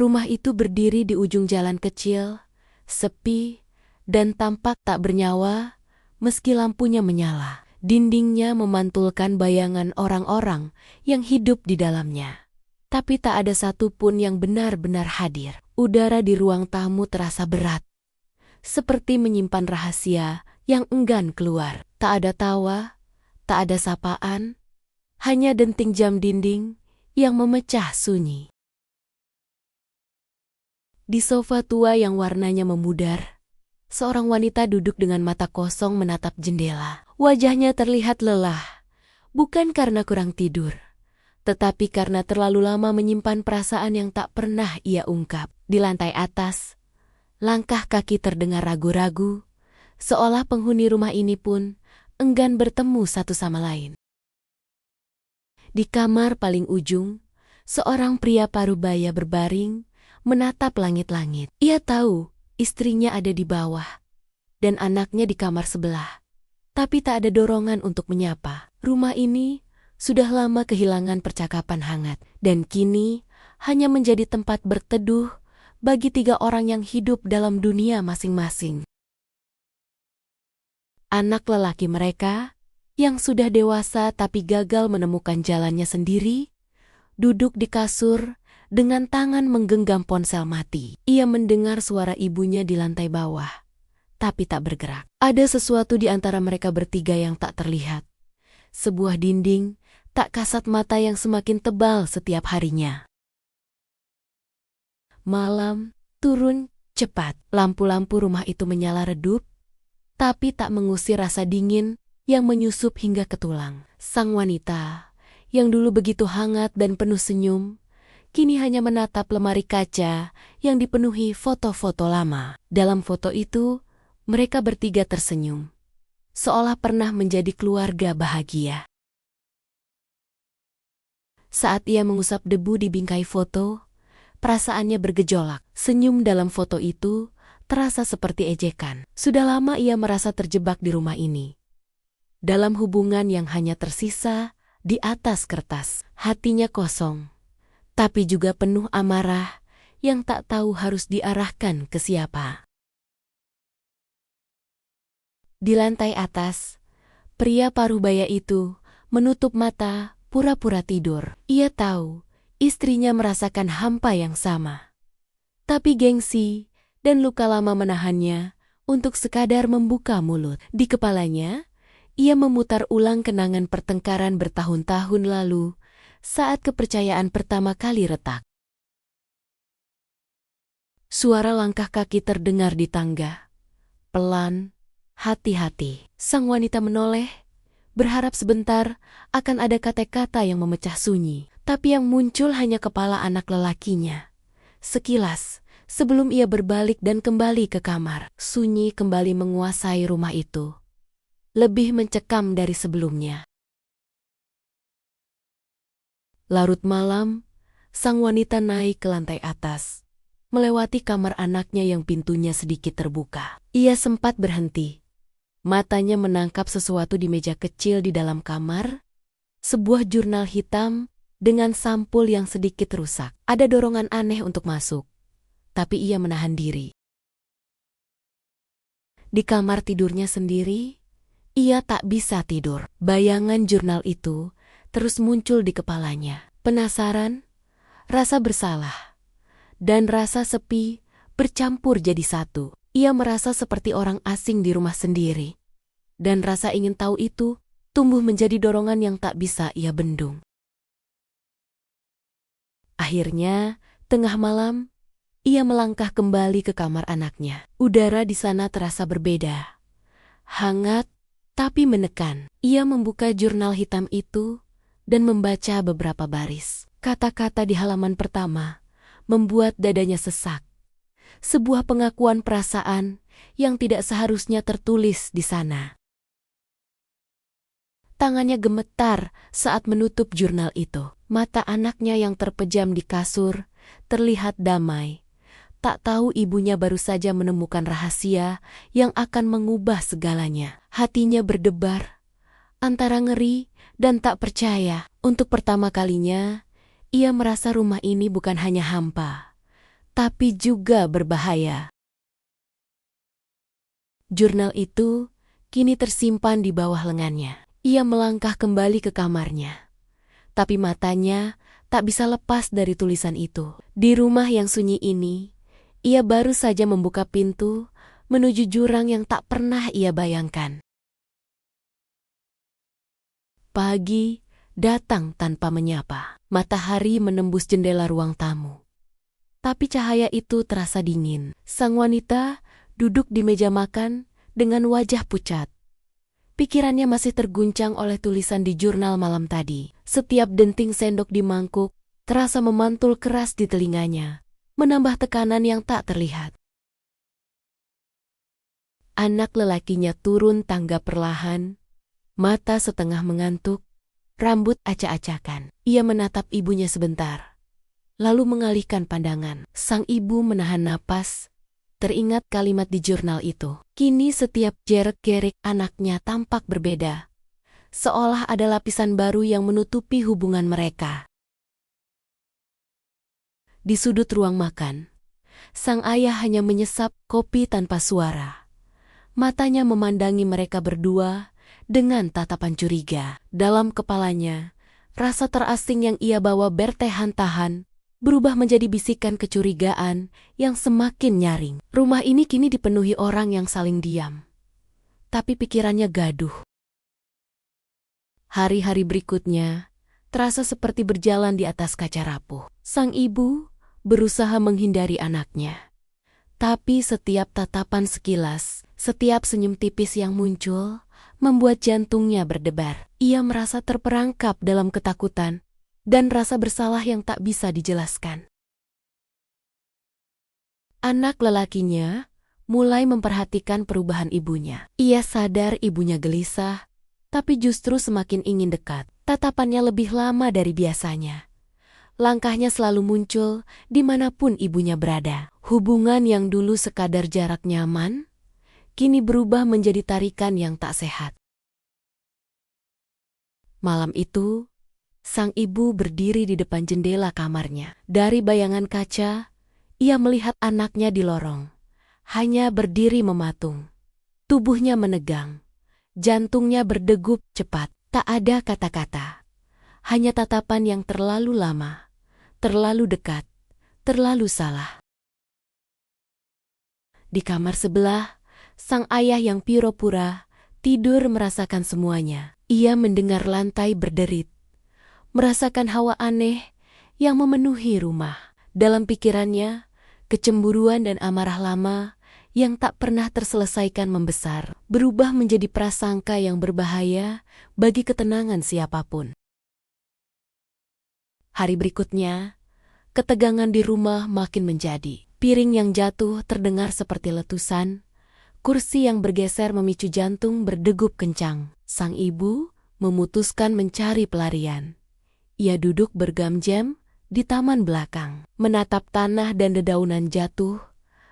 Rumah itu berdiri di ujung jalan kecil, sepi, dan tampak tak bernyawa, meski lampunya menyala. Dindingnya memantulkan bayangan orang-orang yang hidup di dalamnya. Tapi tak ada satupun yang benar-benar hadir. Udara di ruang tamu terasa berat, seperti menyimpan rahasia yang enggan keluar. Tak ada tawa, tak ada sapaan, hanya denting jam dinding yang memecah sunyi. Di sofa tua yang warnanya memudar, seorang wanita duduk dengan mata kosong menatap jendela. Wajahnya terlihat lelah, bukan karena kurang tidur, tetapi karena terlalu lama menyimpan perasaan yang tak pernah ia ungkap. Di lantai atas, langkah kaki terdengar ragu-ragu, seolah penghuni rumah ini pun enggan bertemu satu sama lain. Di kamar paling ujung, seorang pria parubaya berbaring, menatap langit-langit. Ia tahu istrinya ada di bawah, dan anaknya di kamar sebelah. Tapi tak ada dorongan untuk menyapa. Rumah ini sudah lama kehilangan percakapan hangat, dan kini hanya menjadi tempat berteduh bagi 3 orang yang hidup dalam dunia masing-masing. Anak lelaki mereka, yang sudah dewasa tapi gagal menemukan jalannya sendiri, duduk di kasur dengan tangan menggenggam ponsel mati. Ia mendengar suara ibunya di lantai bawah, tapi tak bergerak. Ada sesuatu di antara mereka bertiga yang tak terlihat. Sebuah dinding tak kasat mata yang semakin tebal setiap harinya. Malam turun cepat. Lampu-lampu rumah itu menyala redup, tapi tak mengusir rasa dingin yang menyusup hingga ke tulang. Sang wanita, yang dulu begitu hangat dan penuh senyum, kini hanya menatap lemari kaca yang dipenuhi foto-foto lama. Dalam foto itu, mereka bertiga tersenyum, seolah pernah menjadi keluarga bahagia. Saat ia mengusap debu di bingkai foto, perasaannya bergejolak. Senyum dalam foto itu terasa seperti ejekan. Sudah lama ia merasa terjebak di rumah ini, dalam hubungan yang hanya tersisa di atas kertas. Hatinya kosong, tapi juga penuh amarah yang tak tahu harus diarahkan ke siapa. Di lantai atas, pria parubaya itu menutup mata, pura-pura tidur. Ia tahu istrinya merasakan hampa yang sama, tapi gengsi dan luka lama menahannya untuk sekadar membuka mulut. Di kepalanya, ia memutar ulang kenangan pertengkaran bertahun-tahun lalu saat kepercayaan pertama kali retak. Suara langkah kaki terdengar di tangga. Pelan, hati-hati. Sang wanita menoleh, berharap sebentar akan ada kata-kata yang memecah sunyi. Tapi yang muncul hanya kepala anak lelakinya. Sekilas, sebelum ia berbalik dan kembali ke kamar, sunyi kembali menguasai rumah itu. Lebih mencekam dari sebelumnya. Larut malam, sang wanita naik ke lantai atas, melewati kamar anaknya yang pintunya sedikit terbuka. Ia sempat berhenti. Matanya menangkap sesuatu di meja kecil di dalam kamar, sebuah jurnal hitam dengan sampul yang sedikit rusak. Ada dorongan aneh untuk masuk, tapi ia menahan diri. Di kamar tidurnya sendiri, ia tak bisa tidur. Bayangan jurnal itu terus muncul di kepalanya. Penasaran, rasa bersalah, dan rasa sepi bercampur jadi satu. Ia merasa seperti orang asing di rumah sendiri, dan rasa ingin tahu itu tumbuh menjadi dorongan yang tak bisa ia bendung. Akhirnya, tengah malam, ia melangkah kembali ke kamar anaknya. Udara di sana terasa berbeda. Hangat, tapi menekan. Ia membuka jurnal hitam itu dan membaca beberapa baris. Kata-kata di halaman pertama membuat dadanya sesak. Sebuah pengakuan perasaan yang tidak seharusnya tertulis di sana. Tangannya gemetar saat menutup jurnal itu. Mata anaknya yang terpejam di kasur terlihat damai. Tak tahu ibunya baru saja menemukan rahasia yang akan mengubah segalanya. Hatinya berdebar, antara ngeri dan tak percaya. Untuk pertama kalinya, ia merasa rumah ini bukan hanya hampa, tapi juga berbahaya. Jurnal itu kini tersimpan di bawah lengannya. Ia melangkah kembali ke kamarnya, tapi matanya tak bisa lepas dari tulisan itu. Di rumah yang sunyi ini, ia baru saja membuka pintu menuju jurang yang tak pernah ia bayangkan. Pagi datang tanpa menyapa. Matahari menembus jendela ruang tamu. Tapi cahaya itu terasa dingin. Sang wanita duduk di meja makan dengan wajah pucat. Pikirannya masih terguncang oleh tulisan di jurnal malam tadi. Setiap denting sendok di mangkuk terasa memantul keras di telinganya, menambah tekanan yang tak terlihat. Anak lelakinya turun tangga perlahan, mata setengah mengantuk, rambut acak-acakan. Ia menatap ibunya sebentar, lalu mengalihkan pandangan. Sang ibu menahan napas, teringat kalimat di jurnal itu. Kini setiap gerak-gerik anaknya tampak berbeda, seolah ada lapisan baru yang menutupi hubungan mereka. Di sudut ruang makan, sang ayah hanya menyesap kopi tanpa suara. Matanya memandangi mereka berdua dengan tatapan curiga. Dalam kepalanya, rasa terasing yang ia bawa bertahan-tahan berubah menjadi bisikan kecurigaan yang semakin nyaring. Rumah ini kini dipenuhi orang yang saling diam, tapi pikirannya gaduh. Hari-hari berikutnya terasa seperti berjalan di atas kaca rapuh. Sang ibu berusaha menghindari anaknya, tapi setiap tatapan sekilas, setiap senyum tipis yang muncul, membuat jantungnya berdebar. Ia merasa terperangkap dalam ketakutan dan rasa bersalah yang tak bisa dijelaskan. Anak lelakinya mulai memperhatikan perubahan ibunya. Ia sadar ibunya gelisah, tapi justru semakin ingin dekat. Tatapannya lebih lama dari biasanya. Langkahnya selalu muncul dimanapun ibunya berada. Hubungan yang dulu sekadar jarak nyaman, kini berubah menjadi tarikan yang tak sehat. Malam itu, sang ibu berdiri di depan jendela kamarnya. Dari bayangan kaca, ia melihat anaknya di lorong, hanya berdiri mematung. Tubuhnya menegang, jantungnya berdegup cepat. Tak ada kata-kata, hanya tatapan yang terlalu lama, terlalu dekat, terlalu salah. Di kamar sebelah, sang ayah yang pura-pura tidur merasakan semuanya. Ia mendengar lantai berderit, merasakan hawa aneh yang memenuhi rumah. Dalam pikirannya, kecemburuan dan amarah lama yang tak pernah terselesaikan membesar, berubah menjadi prasangka yang berbahaya bagi ketenangan siapapun. Hari berikutnya, ketegangan di rumah makin menjadi. Piring yang jatuh terdengar seperti letusan, kursi yang bergeser memicu jantung berdegup kencang. Sang ibu memutuskan mencari pelarian. Ia duduk berjam-jam di taman belakang, menatap tanah dan dedaunan jatuh,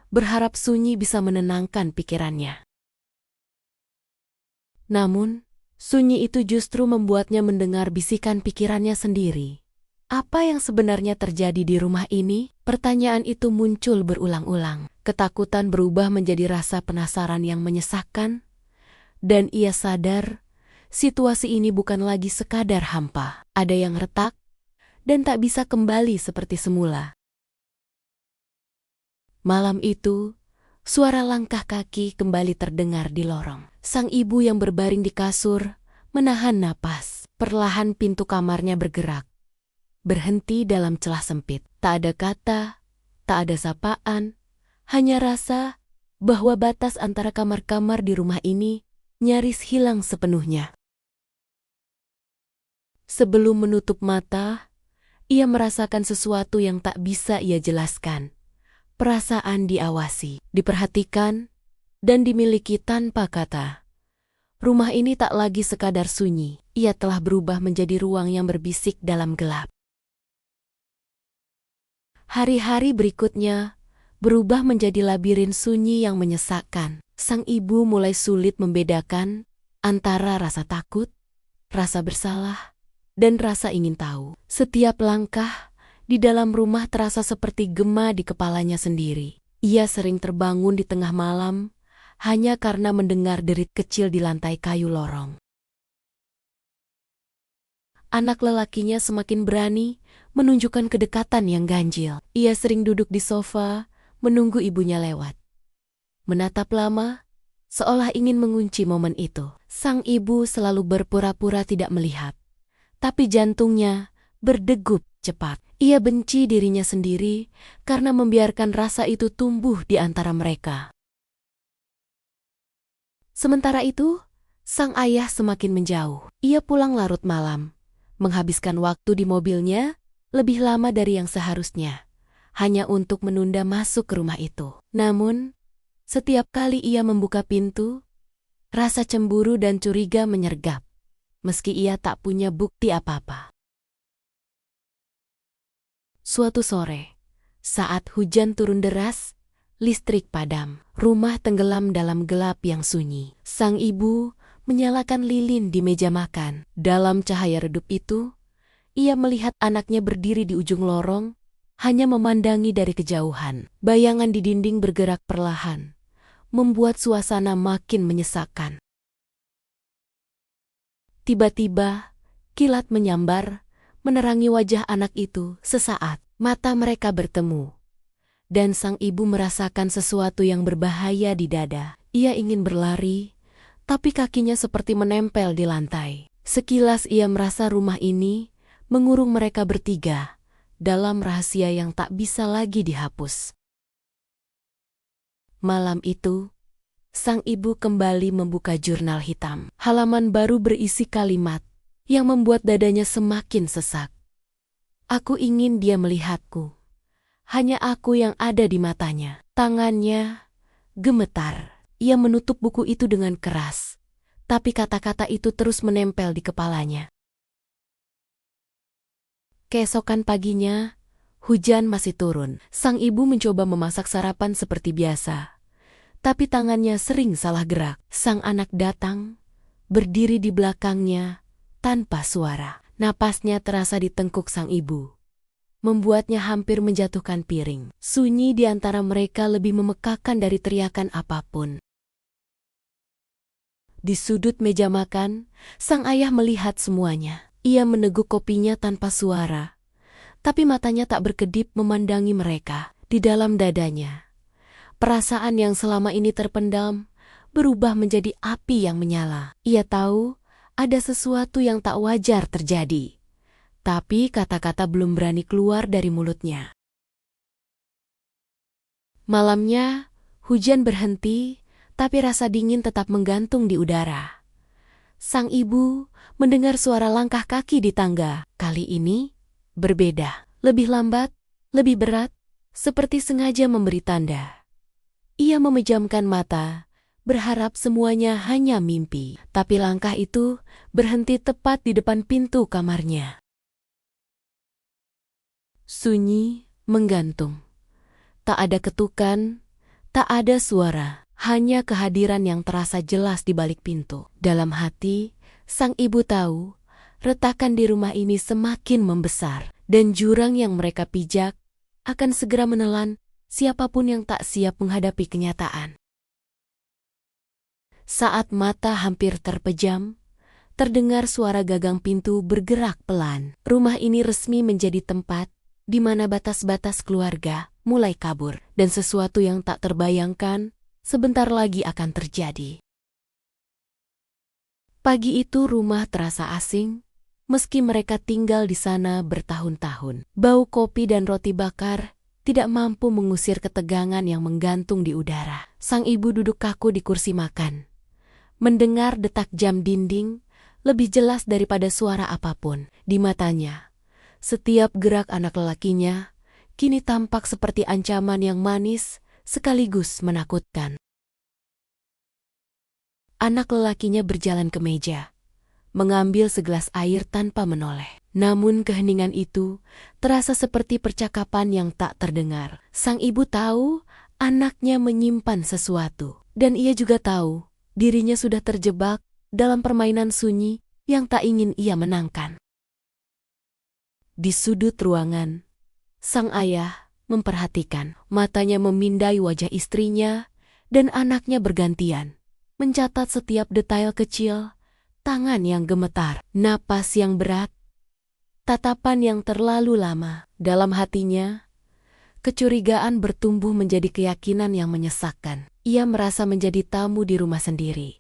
berharap sunyi bisa menenangkan pikirannya. Namun, sunyi itu justru membuatnya mendengar bisikan pikirannya sendiri. Apa yang sebenarnya terjadi di rumah ini? Pertanyaan itu muncul berulang-ulang. Ketakutan berubah menjadi rasa penasaran yang menyesakkan, dan ia sadar situasi ini bukan lagi sekadar hampa. Ada yang retak dan tak bisa kembali seperti semula. Malam itu, suara langkah kaki kembali terdengar di lorong. Sang ibu yang berbaring di kasur menahan napas. Perlahan pintu kamarnya bergerak, berhenti dalam celah sempit. Tak ada kata, tak ada sapaan, hanya rasa bahwa batas antara kamar-kamar di rumah ini nyaris hilang sepenuhnya. Sebelum menutup mata, ia merasakan sesuatu yang tak bisa ia jelaskan. Perasaan diawasi, diperhatikan, dan dimiliki tanpa kata. Rumah ini tak lagi sekadar sunyi, ia telah berubah menjadi ruang yang berbisik dalam gelap. Hari-hari berikutnya berubah menjadi labirin sunyi yang menyesakkan. Sang ibu mulai sulit membedakan antara rasa takut, rasa bersalah, dan rasa ingin tahu. Setiap langkah Di dalam rumah terasa seperti gema di kepalanya sendiri. Ia sering terbangun di tengah malam, hanya karena mendengar derit kecil di lantai kayu lorong. Anak lelakinya semakin berani menunjukkan kedekatan yang ganjil. Ia sering duduk di sofa, menunggu ibunya lewat. Menatap lama, seolah ingin mengunci momen itu. Sang ibu selalu berpura-pura tidak melihat. Tapi jantungnya berdegup cepat. Ia benci dirinya sendiri karena membiarkan rasa itu tumbuh di antara mereka. Sementara itu, sang ayah semakin menjauh. Ia pulang larut malam, menghabiskan waktu di mobilnya lebih lama dari yang seharusnya, hanya untuk menunda masuk ke rumah itu. Namun, setiap kali ia membuka pintu, rasa cemburu dan curiga menyergap, meski ia tak punya bukti apa-apa. Suatu sore, saat hujan turun deras, listrik padam, rumah tenggelam dalam gelap yang sunyi. Sang ibu menyalakan lilin di meja makan. Dalam cahaya redup itu, ia melihat anaknya berdiri di ujung lorong, hanya memandangi dari kejauhan. Bayangan di dinding bergerak perlahan, membuat suasana makin menyesakkan. Tiba-tiba, kilat menyambar, menerangi wajah anak itu. Sesaat, mata mereka bertemu. Dan sang ibu merasakan sesuatu yang berbahaya di dada. Ia ingin berlari, tapi kakinya seperti menempel di lantai. Sekilas ia merasa rumah ini mengurung mereka bertiga dalam rahasia yang tak bisa lagi dihapus. Malam itu, sang ibu kembali membuka jurnal hitam. Halaman baru berisi kalimat yang membuat dadanya semakin sesak. Aku ingin dia melihatku. Hanya aku yang ada di matanya. Tangannya gemetar. Ia menutup buku itu dengan keras, tapi kata-kata itu terus menempel di kepalanya. Keesokan paginya, hujan masih turun. Sang ibu mencoba memasak sarapan seperti biasa, tapi tangannya sering salah gerak. Sang anak datang, berdiri di belakangnya tanpa suara. Napasnya terasa di tengkuk sang ibu, membuatnya hampir menjatuhkan piring. Sunyi di antara mereka lebih memekakan dari teriakan apapun. Di sudut meja makan, sang ayah melihat semuanya. Ia meneguk kopinya tanpa suara, tapi matanya tak berkedip memandangi mereka. Di dalam dadanya, perasaan yang selama ini terpendam berubah menjadi api yang menyala. Ia tahu ada sesuatu yang tak wajar terjadi, tapi kata-kata belum berani keluar dari mulutnya. Malamnya, hujan berhenti, tapi rasa dingin tetap menggantung di udara. Sang ibu mendengar suara langkah kaki di tangga. Kali ini berbeda, lebih lambat, lebih berat, seperti sengaja memberi tanda. Ia memejamkan mata, berharap semuanya hanya mimpi. Tapi langkah itu berhenti tepat di depan pintu kamarnya. Sunyi menggantung. Tak ada ketukan, tak ada suara, hanya kehadiran yang terasa jelas di balik pintu. Dalam hati, sang ibu tahu, retakan di rumah ini semakin membesar, dan jurang yang mereka pijak akan segera menelan siapapun yang tak siap menghadapi kenyataan. Saat mata hampir terpejam, terdengar suara gagang pintu bergerak pelan. Rumah ini resmi menjadi tempat di mana batas-batas keluarga mulai kabur, dan sesuatu yang tak terbayangkan sebentar lagi akan terjadi. Pagi itu rumah terasa asing, meski mereka tinggal di sana bertahun-tahun. Bau kopi dan roti bakar tidak mampu mengusir ketegangan yang menggantung di udara. Sang ibu duduk kaku di kursi makan, mendengar detak jam dinding lebih jelas daripada suara apapun. Di matanya, setiap gerak anak lelakinya kini tampak seperti ancaman yang manis sekaligus menakutkan. Anak lelakinya berjalan ke meja, mengambil segelas air tanpa menoleh. Namun keheningan itu terasa seperti percakapan yang tak terdengar. Sang ibu tahu anaknya menyimpan sesuatu, dan ia juga tahu dirinya sudah terjebak dalam permainan sunyi yang tak ingin ia menangkan. Di sudut ruangan, Sang ayah memperhatikan, matanya memindai wajah istrinya dan anaknya bergantian, mencatat setiap detail kecil, tangan yang gemetar, napas yang berat, tatapan yang terlalu lama. Dalam hatinya, kecurigaan bertumbuh menjadi keyakinan yang menyesakkan. Ia merasa menjadi tamu di rumah sendiri.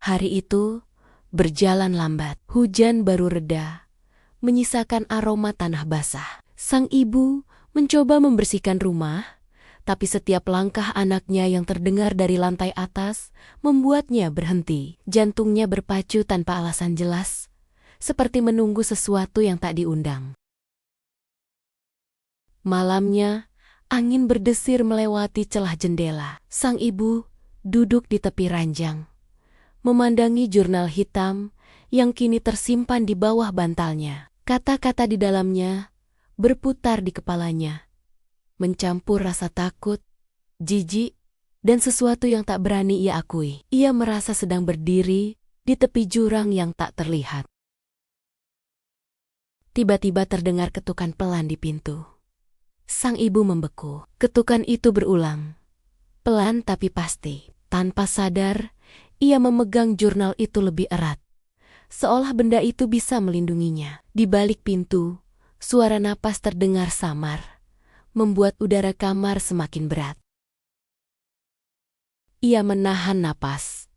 Hari itu berjalan lambat. Hujan baru reda, menyisakan aroma tanah basah. Sang ibu mencoba membersihkan rumah, tapi setiap langkah anaknya yang terdengar dari lantai atas membuatnya berhenti. Jantungnya berpacu tanpa alasan jelas, seperti menunggu sesuatu yang tak diundang. Malamnya, angin berdesir melewati celah jendela. Sang ibu duduk di tepi ranjang, memandangi jurnal hitam yang kini tersimpan di bawah bantalnya. Kata-kata di dalamnya berputar di kepalanya, mencampur rasa takut, jijik, dan sesuatu yang tak berani ia akui. Ia merasa sedang berdiri di tepi jurang yang tak terlihat. Tiba-tiba terdengar ketukan pelan di pintu. Sang ibu membeku. Ketukan itu berulang, pelan tapi pasti. Tanpa sadar, ia memegang jurnal itu lebih erat, seolah benda itu bisa melindunginya. Di balik pintu, suara napas terdengar samar, membuat udara kamar semakin berat. Ia menahan napas,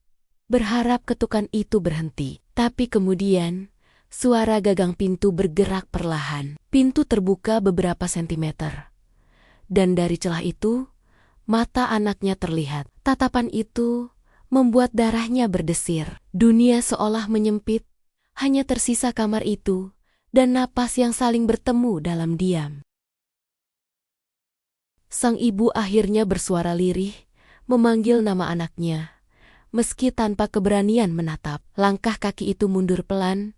berharap ketukan itu berhenti. Tapi kemudian, suara gagang pintu bergerak perlahan. Pintu terbuka beberapa sentimeter, dan dari celah itu, mata anaknya terlihat. Tatapan itu membuat darahnya berdesir. Dunia seolah menyempit, hanya tersisa kamar itu dan napas yang saling bertemu dalam diam. Sang ibu akhirnya bersuara lirih, memanggil nama anaknya. Meski tanpa keberanian menatap, langkah kaki itu mundur pelan,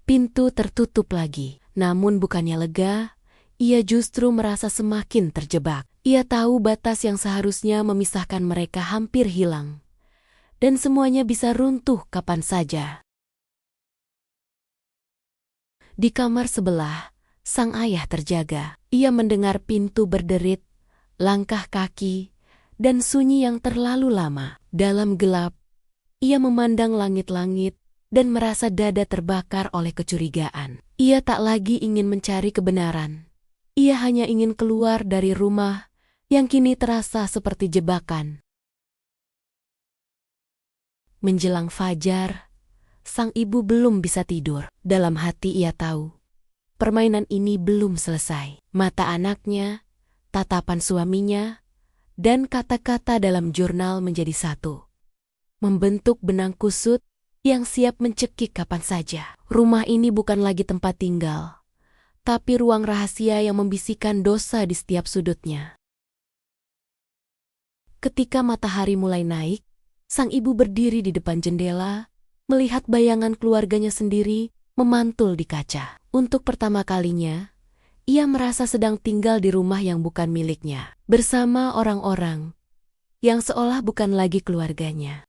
pintu tertutup lagi. Namun bukannya lega, ia justru merasa semakin terjebak. Ia tahu batas yang seharusnya memisahkan mereka hampir hilang, dan semuanya bisa runtuh kapan saja. Di kamar sebelah, sang ayah terjaga. Ia mendengar pintu berderit, langkah kaki, dan sunyi yang terlalu lama. Dalam gelap, ia memandang langit-langit dan merasa dada terbakar oleh kecurigaan. Ia tak lagi ingin mencari kebenaran. Ia hanya ingin keluar dari rumah yang kini terasa seperti jebakan. Menjelang fajar, sang ibu belum bisa tidur. Dalam hati ia tahu, permainan ini belum selesai. Mata anaknya, tatapan suaminya, dan kata-kata dalam jurnal menjadi satu, membentuk benang kusut yang siap mencekik kapan saja. Rumah ini bukan lagi tempat tinggal, tapi ruang rahasia yang membisikkan dosa di setiap sudutnya. Ketika matahari mulai naik, sang ibu berdiri di depan jendela, melihat bayangan keluarganya sendiri memantul di kaca. Untuk pertama kalinya, ia merasa sedang tinggal di rumah yang bukan miliknya, bersama orang-orang yang seolah bukan lagi keluarganya.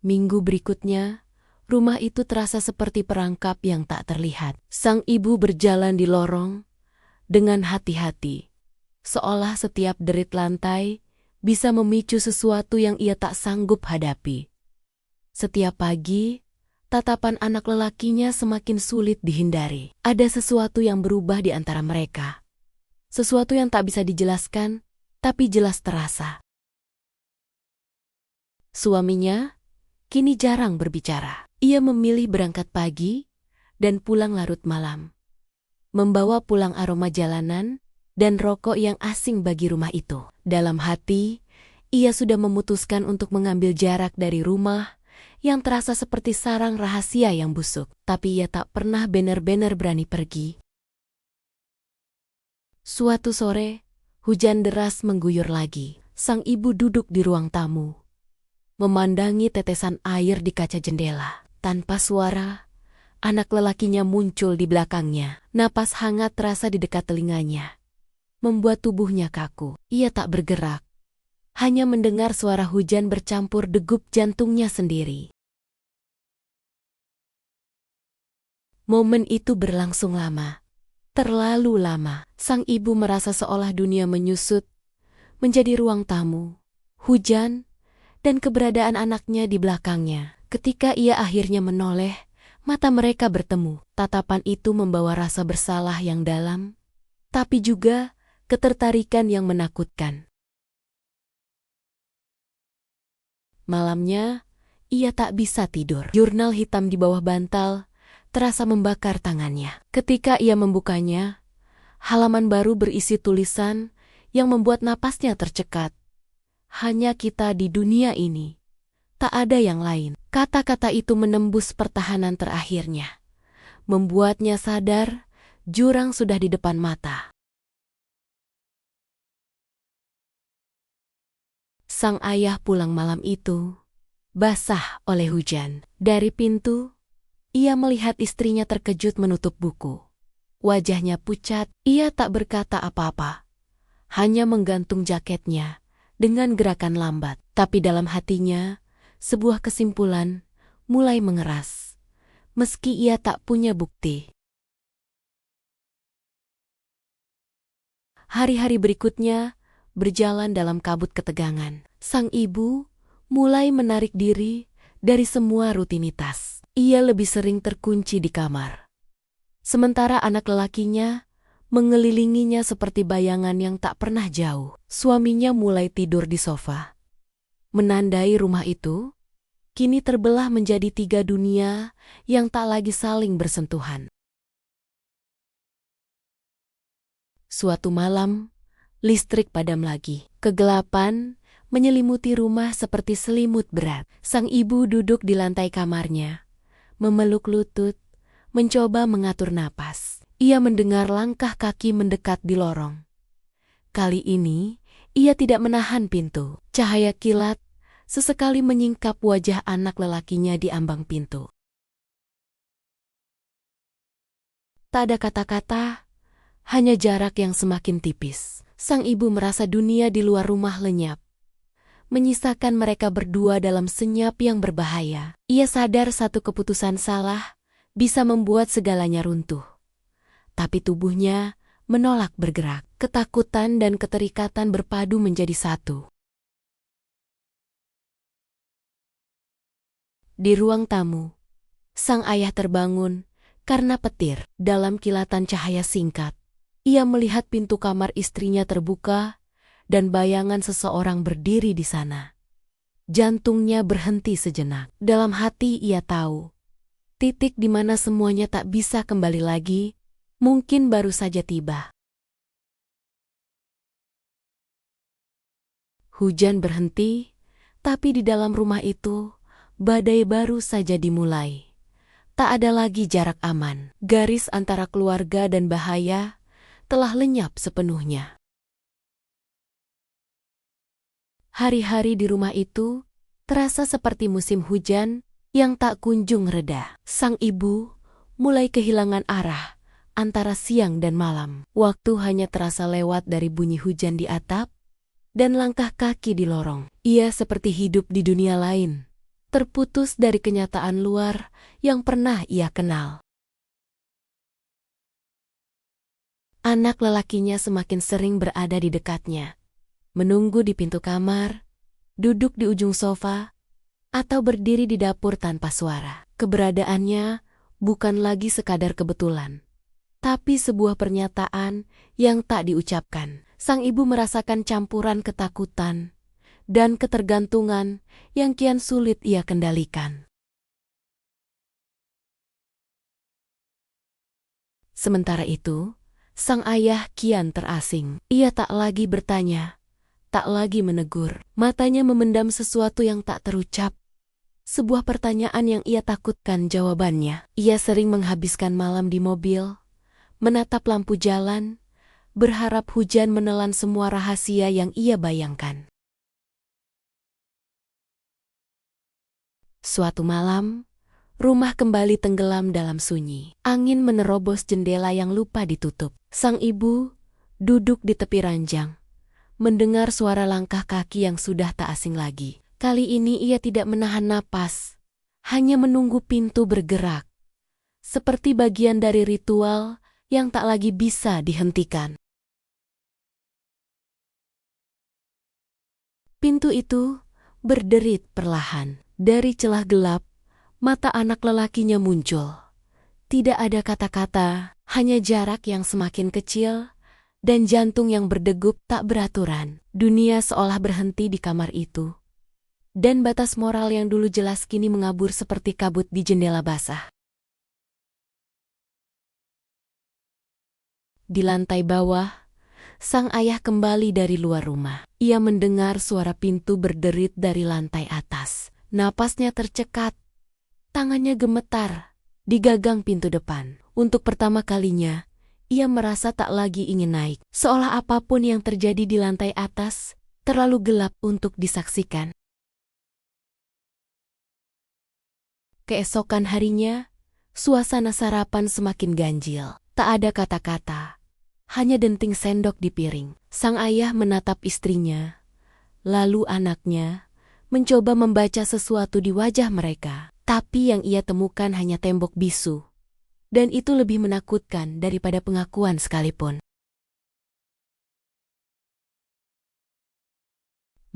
Minggu berikutnya, rumah itu terasa seperti perangkap yang tak terlihat. Sang ibu berjalan di lorong dengan hati-hati, seolah setiap derit lantai bisa memicu sesuatu yang ia tak sanggup hadapi. Setiap pagi, tatapan anak lelakinya semakin sulit dihindari. Ada sesuatu yang berubah di antara mereka. Sesuatu yang tak bisa dijelaskan, tapi jelas terasa. Suaminya kini jarang berbicara. Ia memilih berangkat pagi dan pulang larut malam, membawa pulang aroma jalanan dan rokok yang asing bagi rumah itu. Dalam hati, ia sudah memutuskan untuk mengambil jarak dari rumah yang terasa seperti sarang rahasia yang busuk. Tapi ia tak pernah benar-benar berani pergi. Suatu sore, hujan deras mengguyur lagi. Sang ibu duduk di ruang tamu, memandangi tetesan air di kaca jendela. Tanpa suara, anak lelakinya muncul di belakangnya. Napas hangat terasa di dekat telinganya, membuat tubuhnya kaku. Ia tak bergerak, hanya mendengar suara hujan bercampur degup jantungnya sendiri. Momen itu berlangsung lama. Terlalu lama. Sang ibu merasa seolah dunia menyusut, menjadi ruang tamu, hujan, dan keberadaan anaknya di belakangnya. Ketika ia akhirnya menoleh, mata mereka bertemu. Tatapan itu membawa rasa bersalah yang dalam, tapi juga ketertarikan yang menakutkan. Malamnya, ia tak bisa tidur. Jurnal hitam di bawah bantal terasa membakar tangannya. Ketika ia membukanya, halaman baru berisi tulisan yang membuat napasnya tercekat. Hanya kita di dunia ini. Tak ada yang lain. Kata-kata itu menembus pertahanan terakhirnya. Membuatnya sadar, jurang sudah di depan mata. Sang ayah pulang malam itu, basah oleh hujan. Dari pintu, ia melihat istrinya terkejut menutup buku. Wajahnya pucat, ia tak berkata apa-apa. Hanya menggantung jaketnya dengan gerakan lambat. Tapi dalam hatinya, sebuah kesimpulan mulai mengeras. Meski ia tak punya bukti. Hari-hari berikutnya berjalan dalam kabut ketegangan. Sang ibu mulai menarik diri dari semua rutinitas. Ia lebih sering terkunci di kamar. Sementara anak lelakinya mengelilinginya seperti bayangan yang tak pernah jauh. Suaminya mulai tidur di sofa. Menandai rumah itu kini terbelah menjadi 3 dunia yang tak lagi saling bersentuhan. Suatu malam, listrik padam lagi. Kegelapan menyelimuti rumah seperti selimut berat. Sang ibu duduk di lantai kamarnya, memeluk lutut, mencoba mengatur napas. Ia mendengar langkah kaki mendekat di lorong. Kali ini, ia tidak menahan pintu. Cahaya kilat sesekali menyingkap wajah anak lelakinya di ambang pintu. Tak ada kata-kata, hanya jarak yang semakin tipis. Sang ibu merasa dunia di luar rumah lenyap, menyisakan mereka berdua dalam senyap yang berbahaya. Ia sadar satu keputusan salah bisa membuat segalanya runtuh. Tapi tubuhnya menolak bergerak. Ketakutan dan keterikatan berpadu menjadi satu. Di ruang tamu, sang ayah terbangun karena petir. Dalam kilatan cahaya singkat, ia melihat pintu kamar istrinya terbuka dan bayangan seseorang berdiri di sana. Jantungnya berhenti sejenak. Dalam hati ia tahu, titik di mana semuanya tak bisa kembali lagi, mungkin baru saja tiba. Hujan berhenti, tapi di dalam rumah itu, badai baru saja dimulai. Tak ada lagi jarak aman. Garis antara keluarga dan bahaya telah lenyap sepenuhnya. Hari-hari di rumah itu terasa seperti musim hujan yang tak kunjung reda. Sang ibu mulai kehilangan arah antara siang dan malam. Waktu hanya terasa lewat dari bunyi hujan di atap dan langkah kaki di lorong. Ia seperti hidup di dunia lain, terputus dari kenyataan luar yang pernah ia kenal. Anak lelakinya semakin sering berada di dekatnya, menunggu di pintu kamar, duduk di ujung sofa, atau berdiri di dapur tanpa suara. Keberadaannya bukan lagi sekadar kebetulan, tapi sebuah pernyataan yang tak diucapkan. Sang ibu merasakan campuran ketakutan dan ketergantungan yang kian sulit ia kendalikan. Sementara itu, sang ayah kian terasing. Ia tak lagi bertanya, tak lagi menegur. Matanya memendam sesuatu yang tak terucap. Sebuah pertanyaan yang ia takutkan jawabannya. Ia sering menghabiskan malam di mobil, menatap lampu jalan, berharap hujan menelan semua rahasia yang ia bayangkan. Suatu malam, rumah kembali tenggelam dalam sunyi. Angin menerobos jendela yang lupa ditutup. Sang ibu duduk di tepi ranjang, mendengar suara langkah kaki yang sudah tak asing lagi. Kali ini ia tidak menahan napas, hanya menunggu pintu bergerak. seperti bagian dari ritual yang tak lagi bisa dihentikan. Pintu itu berderit perlahan. Dari celah gelap, mata anak lelakinya muncul. Tidak ada kata-kata, hanya jarak yang semakin kecil dan jantung yang berdegup tak beraturan. Dunia seolah berhenti di kamar itu. Dan batas moral yang dulu jelas kini mengabur seperti kabut di jendela basah. Di lantai bawah, sang ayah kembali dari luar rumah. Ia mendengar suara pintu berderit dari lantai atas. Napasnya tercekat, tangannya gemetar di gagang pintu depan. Untuk pertama kalinya, ia merasa tak lagi ingin naik. Seolah apapun yang terjadi di lantai atas terlalu gelap untuk disaksikan. Keesokan harinya, suasana sarapan semakin ganjil. Tak ada kata-kata, hanya denting sendok di piring. Sang ayah menatap istrinya, lalu anaknya, mencoba membaca sesuatu di wajah mereka. Tapi yang ia temukan hanya tembok bisu. Dan itu lebih menakutkan daripada pengakuan sekalipun.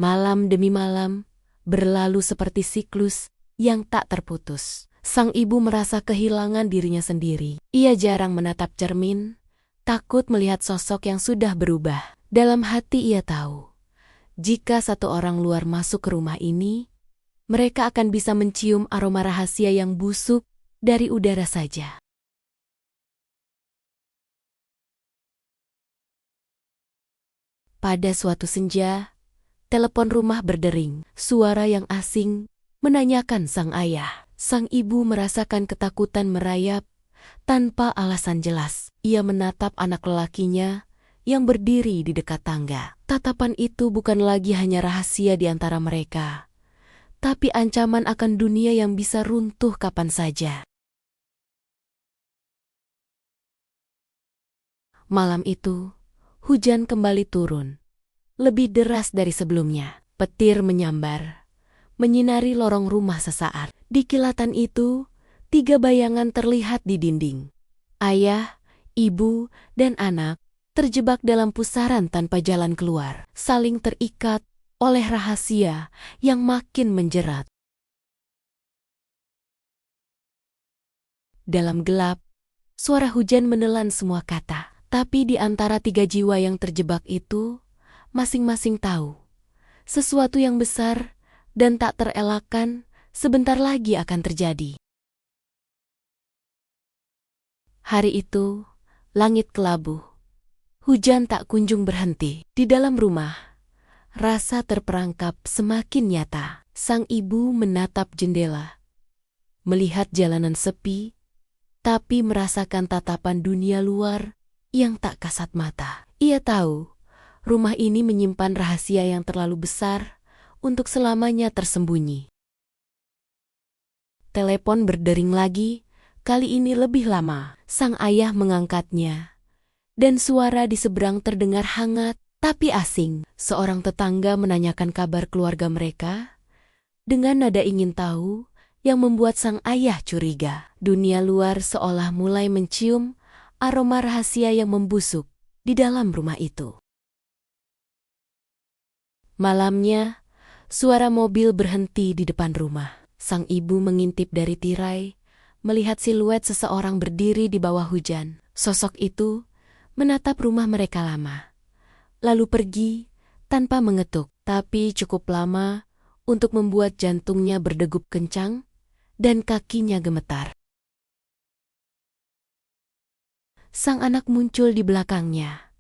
Malam demi malam, berlalu seperti siklus yang tak terputus. Sang ibu merasa kehilangan dirinya sendiri. Ia jarang menatap cermin, takut melihat sosok yang sudah berubah. Dalam hati ia tahu, jika satu orang luar masuk ke rumah ini, mereka akan bisa mencium aroma rahasia yang busuk dari udara saja. Pada suatu senja, telepon rumah berdering. Suara yang asing menanyakan sang ayah. Sang ibu merasakan ketakutan merayap tanpa alasan jelas. Ia menatap anak lelakinya yang berdiri di dekat tangga. Tatapan itu bukan lagi hanya rahasia di antara mereka, tapi ancaman akan dunia yang bisa runtuh kapan saja. Malam itu, hujan kembali turun. Lebih deras dari sebelumnya. Petir menyambar, menyinari lorong rumah sesaat. Di kilatan itu, 3 bayangan terlihat di dinding. Ayah, ibu, dan anak terjebak dalam pusaran tanpa jalan keluar, saling terikat oleh rahasia yang makin menjerat. Dalam gelap, suara hujan menelan semua kata. Tapi di antara 3 jiwa yang terjebak itu, masing-masing tahu sesuatu yang besar dan tak terelakkan sebentar lagi akan terjadi. Hari itu, langit kelabu. Hujan tak kunjung berhenti. Di dalam rumah, rasa terperangkap semakin nyata. Sang ibu menatap jendela, melihat jalanan sepi, tapi merasakan tatapan dunia luar yang tak kasat mata. Ia tahu, rumah ini menyimpan rahasia yang terlalu besar untuk selamanya tersembunyi. Telepon berdering lagi, kali ini lebih lama. Sang ayah mengangkatnya, dan suara di seberang terdengar hangat tapi asing. Seorang tetangga menanyakan kabar keluarga mereka dengan nada ingin tahu yang membuat sang ayah curiga. Dunia luar seolah mulai mencium aroma rahasia yang membusuk di dalam rumah itu. Malamnya, suara mobil berhenti di depan rumah. Sang ibu mengintip dari tirai, melihat siluet seseorang berdiri di bawah hujan. Sosok itu menatap rumah mereka lama, lalu pergi tanpa mengetuk, tapi cukup lama untuk membuat jantungnya berdegup kencang dan kakinya gemetar. Sang anak muncul di belakangnya.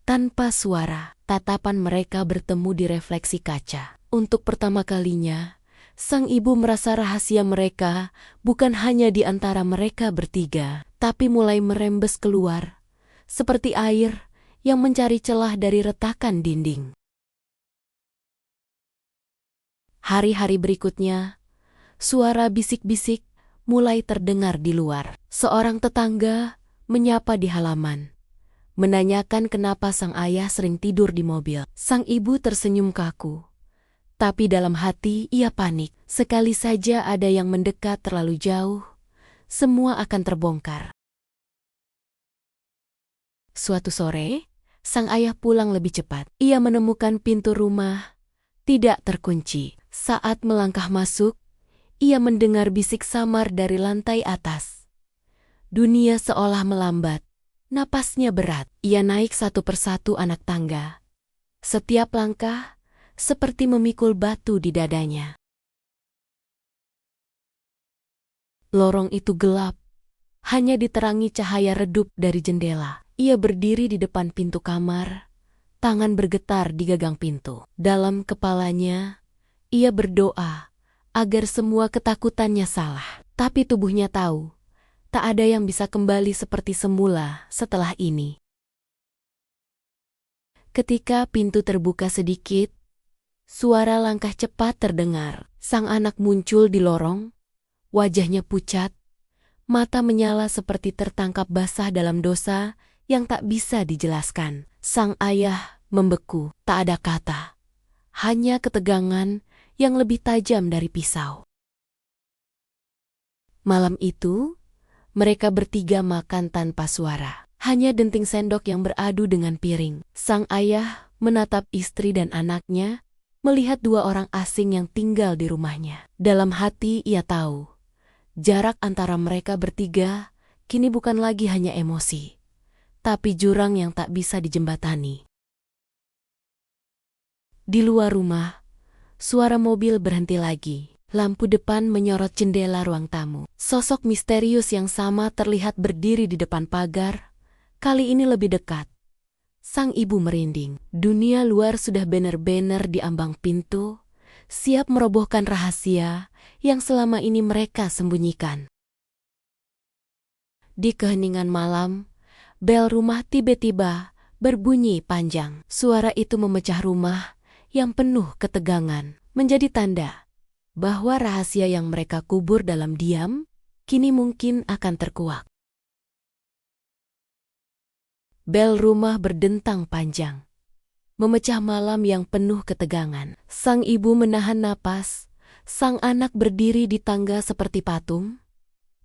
Tanpa suara, tatapan mereka bertemu di refleksi kaca. Untuk pertama kalinya, sang ibu merasa rahasia mereka bukan hanya di antara mereka bertiga, tapi mulai merembes keluar, seperti air yang mencari celah dari retakan dinding. Hari-hari berikutnya, suara bisik-bisik mulai terdengar di luar. Seorang tetangga menyapa di halaman, menanyakan kenapa sang ayah sering tidur di mobil. Sang ibu tersenyum kaku, tapi dalam hati ia panik. Sekali saja ada yang mendekat terlalu jauh, semua akan terbongkar. Suatu sore, sang ayah pulang lebih cepat. Ia menemukan pintu rumah tidak terkunci. Saat melangkah masuk, ia mendengar bisik samar dari lantai atas. Dunia seolah melambat. Napasnya berat. Ia naik satu persatu anak tangga. Setiap langkah seperti memikul batu di dadanya. Lorong itu gelap, hanya diterangi cahaya redup dari jendela. Ia berdiri di depan pintu kamar, tangan bergetar di gagang pintu. Dalam kepalanya, ia berdoa agar semua ketakutannya salah. Tapi tubuhnya tahu, tak ada yang bisa kembali seperti semula setelah ini. Ketika pintu terbuka sedikit, suara langkah cepat terdengar. Sang anak muncul di lorong, wajahnya pucat, mata menyala seperti tertangkap basah dalam dosa yang tak bisa dijelaskan. Sang ayah membeku, tak ada kata, hanya ketegangan yang lebih tajam dari pisau. Malam itu, mereka bertiga makan tanpa suara. Hanya denting sendok yang beradu dengan piring. Sang ayah menatap istri dan anaknya, melihat dua orang asing yang tinggal di rumahnya. Dalam hati ia tahu, jarak antara mereka bertiga kini bukan lagi hanya emosi, tapi jurang yang tak bisa dijembatani. Di luar rumah, suara mobil berhenti lagi. Lampu depan menyorot jendela ruang tamu. Sosok misterius yang sama terlihat berdiri di depan pagar, kali ini lebih dekat. Sang ibu merinding. Dunia luar sudah benar-benar di ambang pintu, siap merobohkan rahasia yang selama ini mereka sembunyikan. Di keheningan malam, bel rumah tiba-tiba berbunyi panjang. Suara itu memecah rumah yang penuh ketegangan, menjadi tanda bahwa rahasia yang mereka kubur dalam diam, kini mungkin akan terkuak. Bel rumah berdentang panjang, memecah malam yang penuh ketegangan. Sang ibu menahan napas, sang anak berdiri di tangga seperti patung,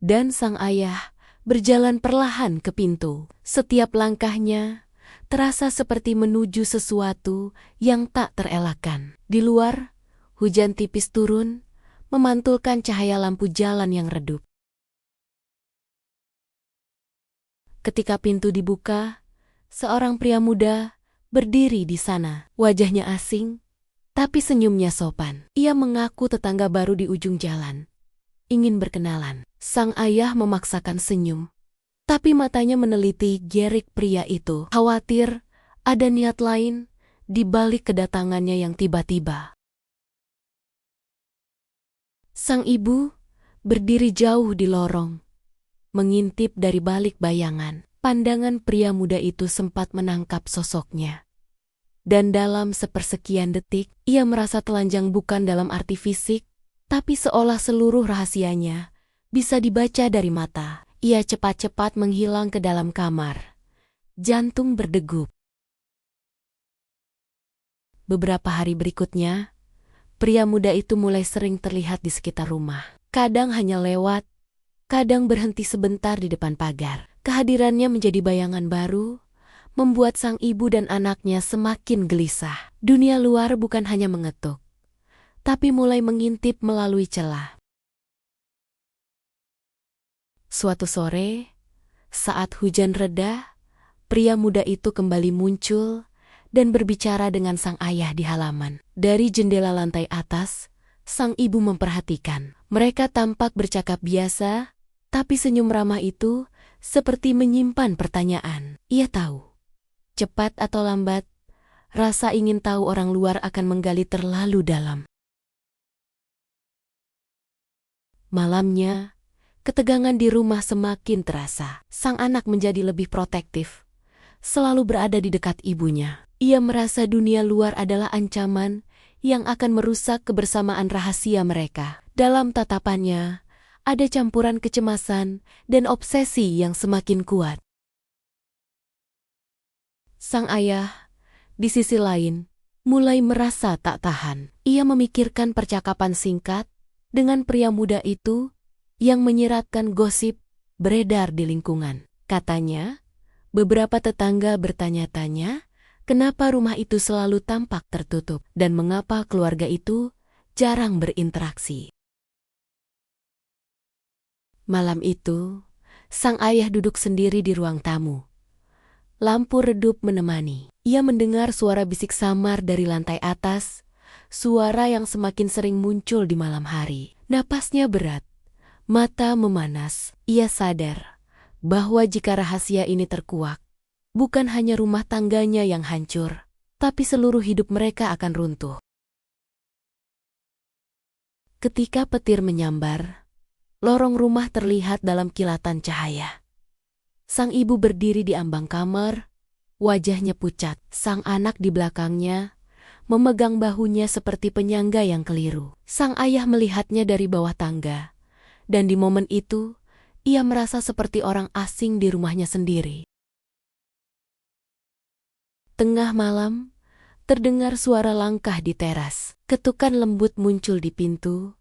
dan sang ayah berjalan perlahan ke pintu. Setiap langkahnya terasa seperti menuju sesuatu yang tak terelakkan. Di luar, hujan tipis turun, memantulkan cahaya lampu jalan yang redup. Ketika pintu dibuka, seorang pria muda berdiri di sana. Wajahnya asing, tapi senyumnya sopan. Ia mengaku tetangga baru di ujung jalan, ingin berkenalan. Sang ayah memaksakan senyum, tapi matanya meneliti gerik pria itu. Khawatir ada niat lain di balik kedatangannya yang tiba-tiba. Sang ibu berdiri jauh di lorong, mengintip dari balik bayangan. Pandangan pria muda itu sempat menangkap sosoknya. Dan dalam sepersekian detik, ia merasa telanjang bukan dalam arti fisik, tapi seolah seluruh rahasianya bisa dibaca dari mata. Ia cepat-cepat menghilang ke dalam kamar. Jantung berdegup. Beberapa hari berikutnya, pria muda itu mulai sering terlihat di sekitar rumah. Kadang hanya lewat, kadang berhenti sebentar di depan pagar. Kehadirannya menjadi bayangan baru, membuat sang ibu dan anaknya semakin gelisah. Dunia luar bukan hanya mengetuk, tapi mulai mengintip melalui celah. Suatu sore, saat hujan reda, pria muda itu kembali muncul dan berbicara dengan sang ayah di halaman. Dari jendela lantai atas, sang ibu memperhatikan. Mereka tampak bercakap biasa, tapi senyum ramah itu seperti menyimpan pertanyaan. Ia tahu, cepat atau lambat, rasa ingin tahu orang luar akan menggali terlalu dalam. Malamnya, ketegangan di rumah semakin terasa. Sang anak menjadi lebih protektif, selalu berada di dekat ibunya. Ia merasa dunia luar adalah ancaman yang akan merusak kebersamaan rahasia mereka. Dalam tatapannya, ada campuran kecemasan dan obsesi yang semakin kuat. Sang ayah, di sisi lain, mulai merasa tak tahan. Ia memikirkan percakapan singkat dengan pria muda itu yang menyiratkan gosip beredar di lingkungan. Katanya, beberapa tetangga bertanya-tanya kenapa rumah itu selalu tampak tertutup dan mengapa keluarga itu jarang berinteraksi. Malam itu, sang ayah duduk sendiri di ruang tamu. Lampu redup menemani. Ia mendengar suara bisik samar dari lantai atas, suara yang semakin sering muncul di malam hari. Napasnya berat, mata memanas. Ia sadar bahwa jika rahasia ini terkuak, bukan hanya rumah tangganya yang hancur, tapi seluruh hidup mereka akan runtuh. Ketika petir menyambar, lorong rumah terlihat dalam kilatan cahaya. Sang ibu berdiri di ambang kamar, wajahnya pucat. Sang anak di belakangnya memegang bahunya seperti penyangga yang keliru. Sang ayah melihatnya dari bawah tangga, dan di momen itu, ia merasa seperti orang asing di rumahnya sendiri. Tengah malam, terdengar suara langkah di teras. Ketukan lembut muncul di pintu,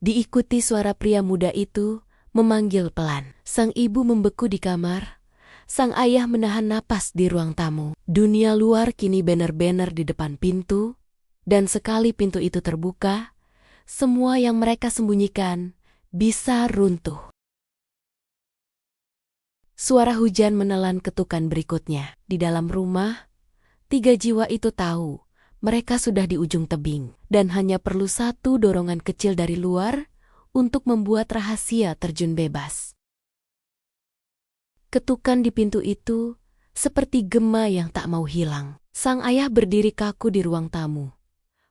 diikuti suara pria muda itu memanggil pelan. Sang ibu membeku di kamar, sang ayah menahan napas di ruang tamu. Dunia luar kini benar-benar di depan pintu, dan sekali pintu itu terbuka, semua yang mereka sembunyikan bisa runtuh. Suara hujan menelan ketukan berikutnya. Di dalam rumah, 3 jiwa itu tahu mereka sudah di ujung tebing, dan hanya perlu satu dorongan kecil dari luar untuk membuat rahasia terjun bebas. Ketukan di pintu itu seperti gema yang tak mau hilang. Sang ayah berdiri kaku di ruang tamu.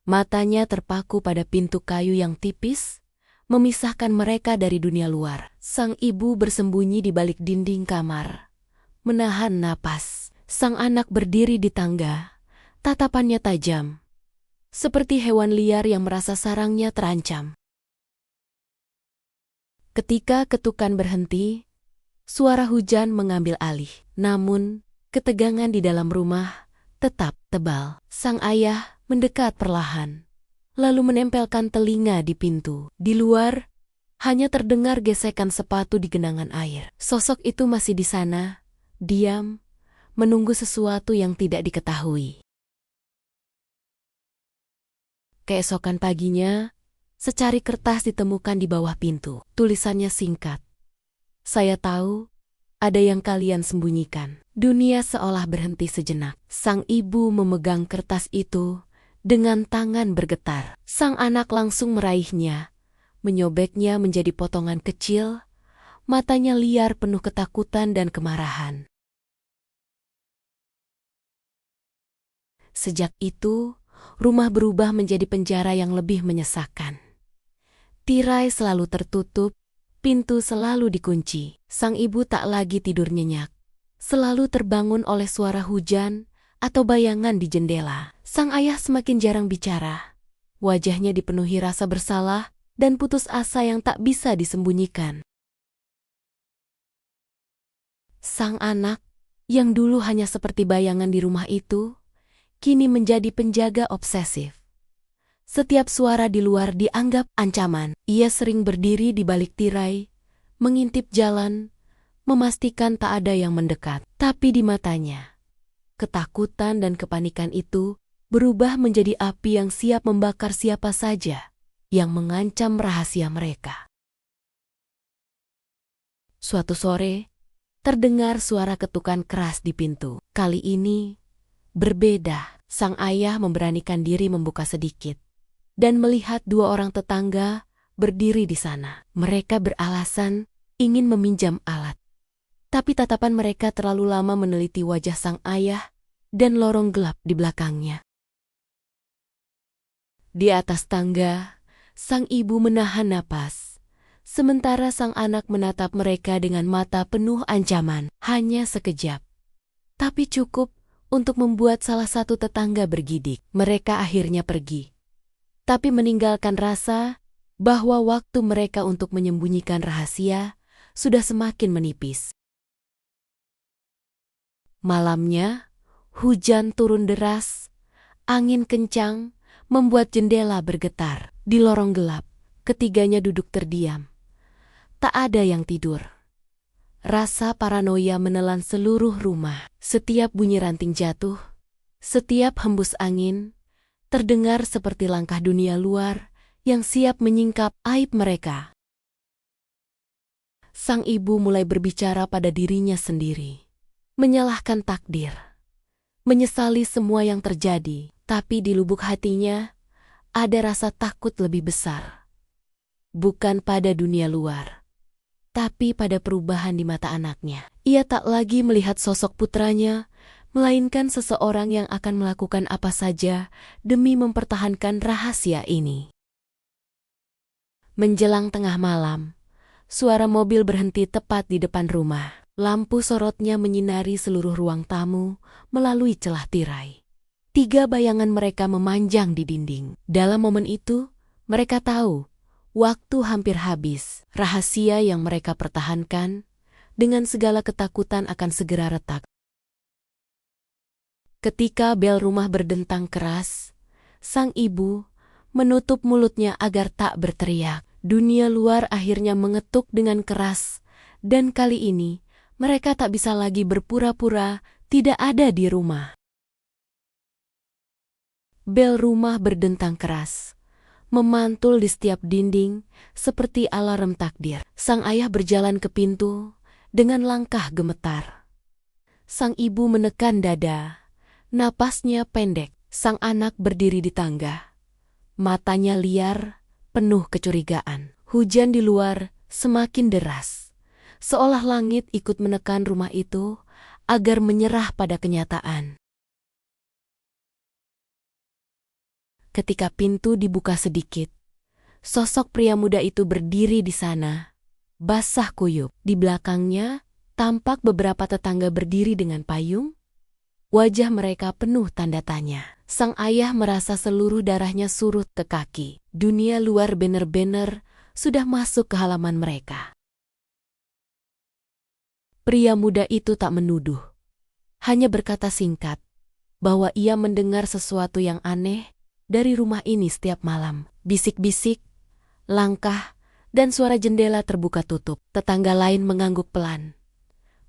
Matanya terpaku pada pintu kayu yang tipis, memisahkan mereka dari dunia luar. Sang ibu bersembunyi di balik dinding kamar, menahan napas. Sang anak berdiri di tangga, tatapannya tajam, seperti hewan liar yang merasa sarangnya terancam. Ketika ketukan berhenti, suara hujan mengambil alih. Namun, ketegangan di dalam rumah tetap tebal. Sang ayah mendekat perlahan, lalu menempelkan telinga di pintu. Di luar, hanya terdengar gesekan sepatu di genangan air. Sosok itu masih di sana, diam, menunggu sesuatu yang tidak diketahui. Keesokan paginya, secari kertas ditemukan di bawah pintu. Tulisannya singkat. Saya tahu, ada yang kalian sembunyikan. Dunia seolah berhenti sejenak. Sang ibu memegang kertas itu dengan tangan bergetar. Sang anak langsung meraihnya, menyobeknya menjadi potongan kecil, matanya liar penuh ketakutan dan kemarahan. Sejak itu, rumah berubah menjadi penjara yang lebih menyesakan. Tirai selalu tertutup, pintu selalu dikunci. Sang ibu tak lagi tidur nyenyak, selalu terbangun oleh suara hujan atau bayangan di jendela. Sang ayah semakin jarang bicara. Wajahnya dipenuhi rasa bersalah dan putus asa yang tak bisa disembunyikan. Sang anak, yang dulu hanya seperti bayangan di rumah itu, kini menjadi penjaga obsesif. Setiap suara di luar dianggap ancaman. Ia sering berdiri di balik tirai, mengintip jalan, memastikan tak ada yang mendekat. Tapi di matanya, ketakutan dan kepanikan itu berubah menjadi api yang siap membakar siapa saja yang mengancam rahasia mereka. Suatu sore, terdengar suara ketukan keras di pintu. Kali ini, berbeda. Sang ayah memberanikan diri membuka sedikit dan melihat 2 orang tetangga berdiri di sana. Mereka beralasan ingin meminjam alat. Tapi tatapan mereka terlalu lama meneliti wajah sang ayah dan lorong gelap di belakangnya. Di atas tangga, sang ibu menahan napas, sementara sang anak menatap mereka dengan mata penuh ancaman. Hanya sekejap, tapi cukup untuk membuat salah satu tetangga bergidik. Mereka akhirnya pergi, tapi meninggalkan rasa bahwa waktu mereka untuk menyembunyikan rahasia sudah semakin menipis. Malamnya, hujan turun deras, angin kencang membuat jendela bergetar. Di lorong gelap, ketiganya duduk terdiam, tak ada yang tidur. Rasa paranoia menelan seluruh rumah. Setiap bunyi ranting jatuh, setiap hembus angin, terdengar seperti langkah dunia luar yang siap menyingkap aib mereka. Sang ibu mulai berbicara pada dirinya sendiri, menyalahkan takdir, menyesali semua yang terjadi, tapi di lubuk hatinya ada rasa takut lebih besar. Bukan pada dunia luar, tapi pada perubahan di mata anaknya. Ia tak lagi melihat sosok putranya, melainkan seseorang yang akan melakukan apa saja demi mempertahankan rahasia ini. Menjelang tengah malam, suara mobil berhenti tepat di depan rumah. Lampu sorotnya menyinari seluruh ruang tamu melalui celah tirai. 3 bayangan mereka memanjang di dinding. Dalam momen itu, mereka tahu waktu hampir habis. Rahasia yang mereka pertahankan dengan segala ketakutan akan segera retak. Ketika bel rumah berdentang keras, sang ibu menutup mulutnya agar tak berteriak. Dunia luar akhirnya mengetuk dengan keras, dan kali ini mereka tak bisa lagi berpura-pura tidak ada di rumah. Bel rumah berdentang keras, memantul di setiap dinding seperti alarm takdir. Sang ayah berjalan ke pintu dengan langkah gemetar. Sang ibu menekan dada, napasnya pendek. Sang anak berdiri di tangga, matanya liar, penuh kecurigaan. Hujan di luar semakin deras, seolah langit ikut menekan rumah itu agar menyerah pada kenyataan. Ketika pintu dibuka sedikit, sosok pria muda itu berdiri di sana, basah kuyup. Di belakangnya tampak beberapa tetangga berdiri dengan payung. Wajah mereka penuh tanda tanya. Sang ayah merasa seluruh darahnya surut ke kaki. Dunia luar bener-bener sudah masuk ke halaman mereka. Pria muda itu tak menuduh, hanya berkata singkat bahwa ia mendengar sesuatu yang aneh dari rumah ini setiap malam. Bisik-bisik, langkah, dan suara jendela terbuka tutup. Tetangga lain mengangguk pelan.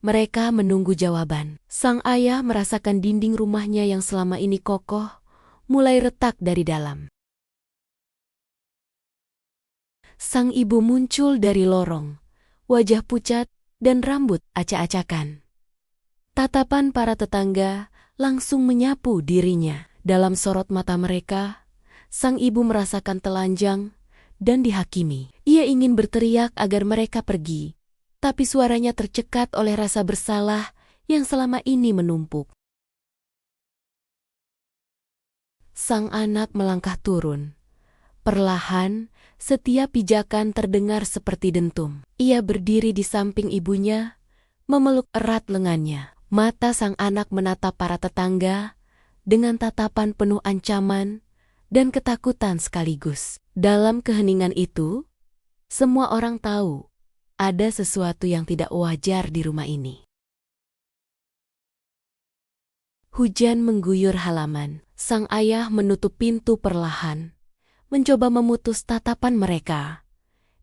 Mereka menunggu jawaban. Sang ayah merasakan dinding rumahnya yang selama ini kokoh mulai retak dari dalam. Sang ibu muncul dari lorong, wajah pucat dan rambut acak-acakan. Tatapan para tetangga langsung menyapu dirinya. Dalam sorot mata mereka, sang ibu merasakan telanjang dan dihakimi. Ia ingin berteriak agar mereka pergi, tapi suaranya tercekat oleh rasa bersalah yang selama ini menumpuk. Sang anak melangkah turun. Perlahan, setiap pijakan terdengar seperti dentum. Ia berdiri di samping ibunya, memeluk erat lengannya. Mata sang anak menatap para tetangga dengan tatapan penuh ancaman dan ketakutan sekaligus. Dalam keheningan itu, semua orang tahu ada sesuatu yang tidak wajar di rumah ini. Hujan mengguyur halaman. Sang ayah menutup pintu perlahan, mencoba memutus tatapan mereka.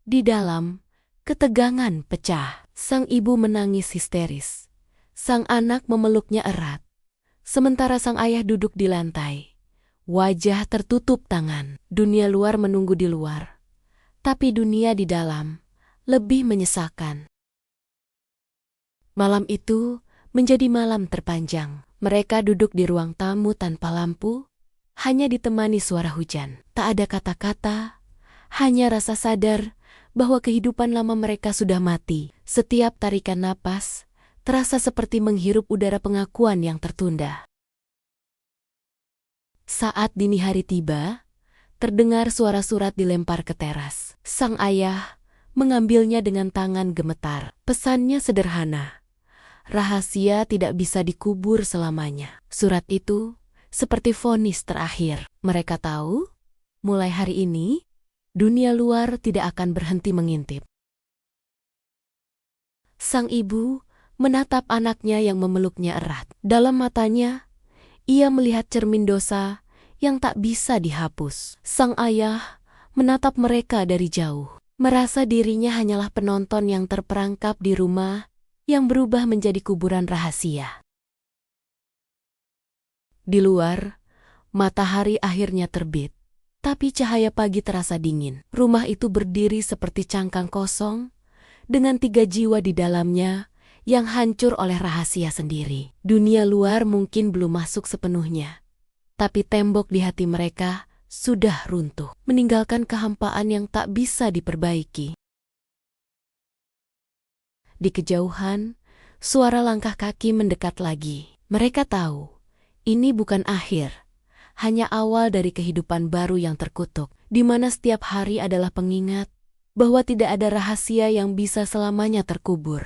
Di dalam, ketegangan pecah. Sang ibu menangis histeris. Sang anak memeluknya erat. Sementara sang ayah duduk di lantai, wajah tertutup tangan. Dunia luar menunggu di luar, tapi dunia di dalam lebih menyesakan. Malam itu menjadi malam terpanjang. Mereka duduk di ruang tamu tanpa lampu, hanya ditemani suara hujan. Tak ada kata-kata, hanya rasa sadar bahwa kehidupan lama mereka sudah mati. Setiap tarikan napas terasa seperti menghirup udara pengakuan yang tertunda. Saat dini hari tiba, terdengar suara surat dilempar ke teras. Sang ayah mengambilnya dengan tangan gemetar. Pesannya sederhana. Rahasia tidak bisa dikubur selamanya. Surat itu seperti vonis terakhir. Mereka tahu, mulai hari ini, dunia luar tidak akan berhenti mengintip. Sang ibu menatap anaknya yang memeluknya erat. Dalam matanya, ia melihat cermin dosa yang tak bisa dihapus. Sang ayah menatap mereka dari jauh. merasa dirinya hanyalah penonton yang terperangkap di rumah yang berubah menjadi kuburan rahasia. Di luar, matahari akhirnya terbit, tapi cahaya pagi terasa dingin. Rumah itu berdiri seperti cangkang kosong, dengan 3 jiwa di dalamnya yang hancur oleh rahasia sendiri. Dunia luar mungkin belum masuk sepenuhnya, tapi tembok di hati mereka sudah runtuh, meninggalkan kehampaan yang tak bisa diperbaiki. Di kejauhan, suara langkah kaki mendekat lagi. Mereka tahu, ini bukan akhir, hanya awal dari kehidupan baru yang terkutuk, di mana setiap hari adalah pengingat bahwa tidak ada rahasia yang bisa selamanya terkubur.